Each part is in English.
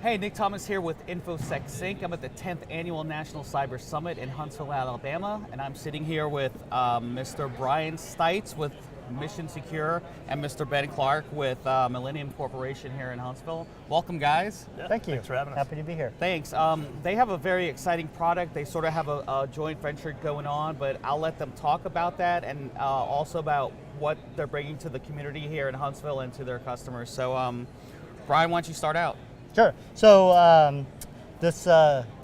Hey, Nick Thomas here with InfoSec Sync. I'm at the 10th Annual National Cyber Summit in Huntsville, Alabama, and I'm sitting here with Mr. Brian Stites with Mission Secure and Mr. Ben Clark with Millennium Corporation here in Huntsville. Welcome, guys. Yeah, Thank you. Thanks for having us. Happy to be here. Thanks. They have a very exciting product. They sort of have a joint venture going on, but I'll let them talk about that and also about what they're bringing to the community here in Huntsville and to their customers. So, Brian, why don't you start out? Sure. So this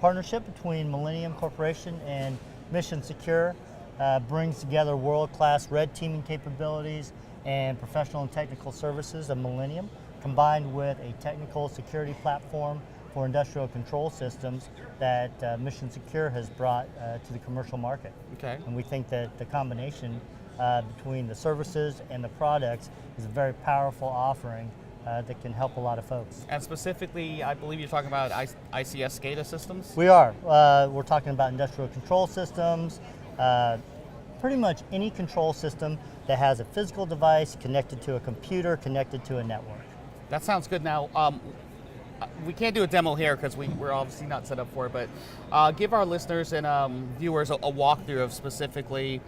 partnership between Millennium Corporation and Mission Secure brings together world-class red teaming capabilities and professional and technical services of Millennium, combined with a technical security platform for industrial control systems that Mission Secure has brought to the commercial market. Okay. And we think that the combination between the services and the products is a very powerful offering that can help a lot of folks. And specifically, I believe you're talking about ICS SCADA systems? We are. We're talking about industrial control systems, pretty much any control system that has a physical device connected to a computer, connected to a network. That sounds good. Now, we can't do a demo here because we're obviously not set up for it, but give our listeners and viewers a walkthrough of specifically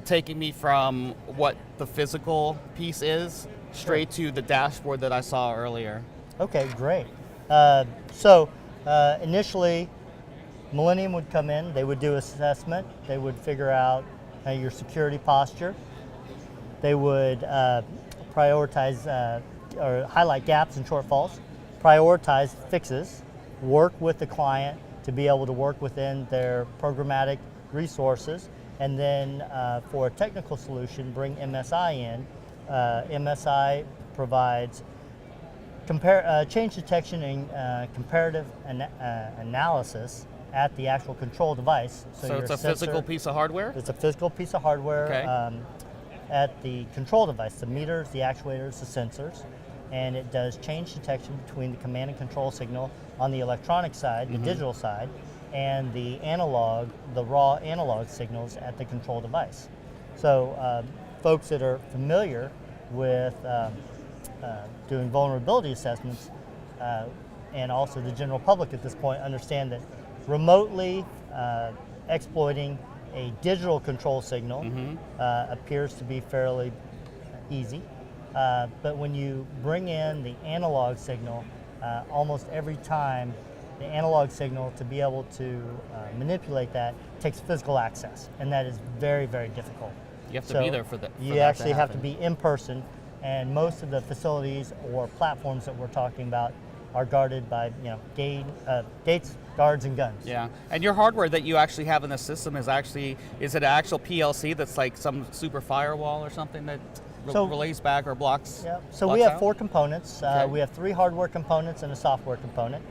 taking me from what the physical piece is straight to the dashboard that I saw earlier. Okay, great. Initially, Millennium would come in, they would do assessment, they would figure out your security posture, they would prioritize or highlight gaps and shortfalls, prioritize fixes, work with the client to be able to work within their programmatic resources, and then for a technical solution, bring MSI in. MSI provides change detection and comparative analysis at the actual control device. So it's a physical piece of hardware? It's a physical piece of hardware okay. At the control device, the meters, the actuators, the sensors, and it does change detection between the command and control signal on the electronic side, the digital side, and the raw analog signals at the control device. So folks that are familiar with doing vulnerability assessments and also the general public at this point understand that remotely exploiting a digital control signal appears to be fairly easy. But when you bring in the analog signal, almost every time the analog signal to be able to manipulate that takes physical access, and that is very, very difficult. You have to be there for that. You actually have to be in person, and most of the facilities or platforms that we're talking about are guarded by gates, guards, and guns. Yeah, and your hardware that you actually have in the system is it an actual PLC that's like some super firewall or something that relays back or blocks? Yeah. So we have out? 4 components. Okay. We have 3 hardware components and a software component.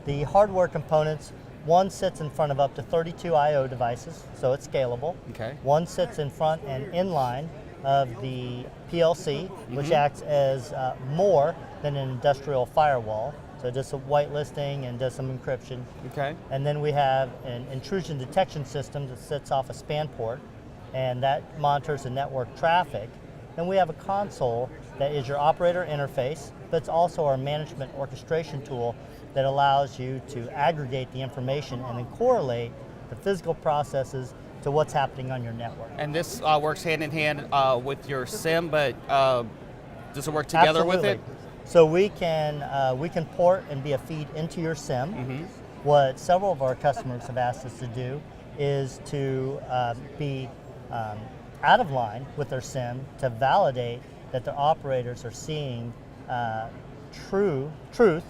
The hardware components, one sits in front of up to 32 I/O devices, so it's scalable. Okay. One sits in front and in line of the PLC, which acts as more than an industrial firewall. So it does some whitelisting and does some encryption. Okay. And then we have an intrusion detection system that sits off a span port, and that monitors the network traffic. Then we have a console that is your operator interface, but it's also our management orchestration tool that allows you to aggregate the information and then correlate the physical processes to what's happening on your network. And this works hand in hand with your SIM, but does it work together Absolutely. with it? So we can port and be a feed into your SIM. What several of our customers have asked us to do is to be out of line with their SIM to validate that their operators are seeing truth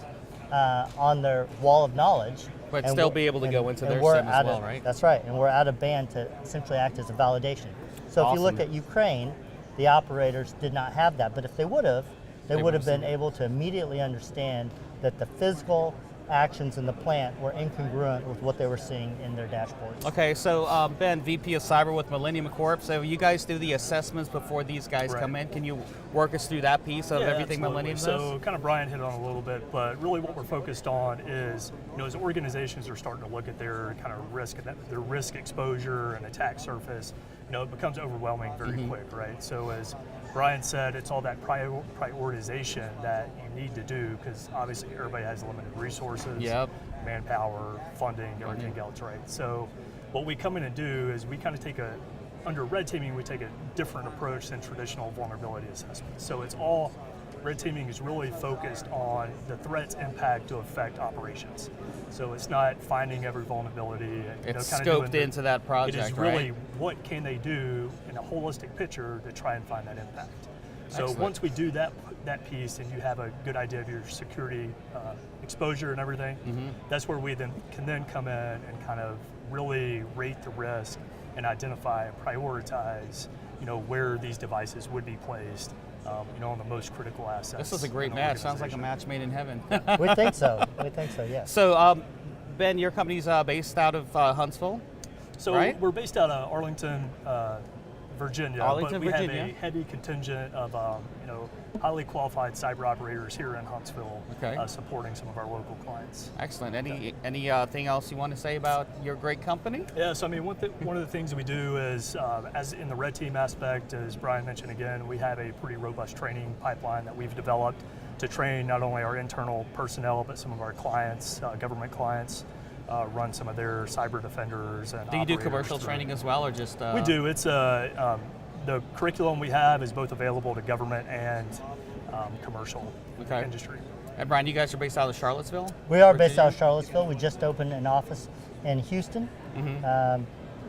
on their wall of knowledge. But and still be able to go into their SIM as well, right? That's right, and we're out of band to essentially act as a validation. So Awesome. if you look at Ukraine, the operators did not have that, but if they would have, they would have been able to immediately understand that the physical actions in the plant were incongruent with what they were seeing in their dashboards. Okay, so Ben, VP of Cyber with Millennium Corp. So you guys do the assessments before these guys come in. Can you work us through that piece of everything absolutely. Millennium does? So kind of Brian hit on a little bit, but really what we're focused on is, as organizations are starting to look at their kind of their risk exposure and attack surface, it becomes overwhelming very quick, right? So as Brian said it's all that prioritization that you need to do, because obviously everybody has limited resources, Yep. manpower, funding, everything else, right? So what we come in and do is we kind of take under red teaming, we take a different approach than traditional vulnerability assessment. So it's all, red teaming is really focused on the threat's impact to affect operations. So it's not finding every vulnerability. And, It's kind of scoped into that project, It is really right? what can they do in a holistic picture to try and find that impact. So Excellent. once we do that piece and you have a good idea of your security exposure and everything, that's where we can come in and kind of really rate the risk and identify and prioritize, where these devices would be placed, on the most critical assets. This is a great in an match. Sounds like a organization. match made in heaven. We think so. We think so. Yes. So, Ben, your company's based out of Huntsville. So right? we're based out of Arlington, Virginia, Arlington, but we Virginia. have a heavy contingent of highly qualified cyber operators here in Huntsville, Okay. supporting some of our local clients. Excellent. Anything else you want to say about your great company? Yeah, so I mean, one of the things we do is, as in the red team aspect, as Brian mentioned again, we have a pretty robust training pipeline that we've developed to train not only our internal personnel, but some of our clients, government clients, run some of their cyber defenders. And Do you do operators commercial through- training as well, or just? We do. It's the curriculum we have is both available to government and commercial Okay. industry. And Brian, you guys are based out of Charlottesville? We are based out of Virginia? Charlottesville. We just opened an office in Houston.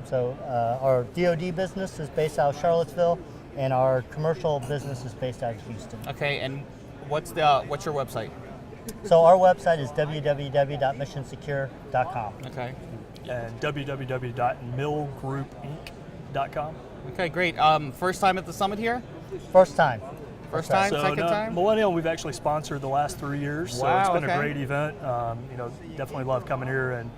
So our DoD business is based out of Charlottesville, and our commercial business is based out of Houston. Okay, and what's your website? So our website is www.missionsecure.com. Okay. And www.millgroupinc.com. Okay, great. First time at the summit here? First time. First time, So second no, time? Millennium, we've actually sponsored the last 3 years, so Wow, it's been okay. a great event. Definitely love coming here and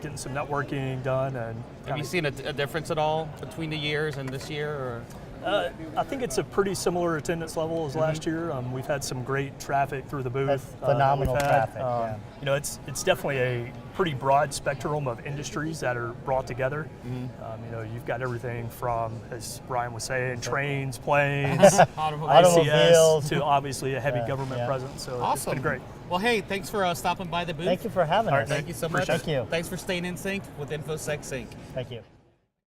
getting some networking done. And Have you seen a difference at all between the years and this year? Or? I think it's a pretty similar attendance level as last year. We've had some great traffic through the booth. That's that phenomenal we've had. traffic, yeah. It's definitely a pretty broad spectrum of industries that are brought together. You've got everything from, as Brian was saying, trains, planes, Automobiles. ICS, to obviously a heavy Yeah, government yeah. presence. So Awesome. it's been great. Well, hey, thanks for stopping by the booth. Thank you for having All right, us. Thank you so much. Appreciate it. Thank you. Thanks for staying in sync with InfoSec Sync. Thank you.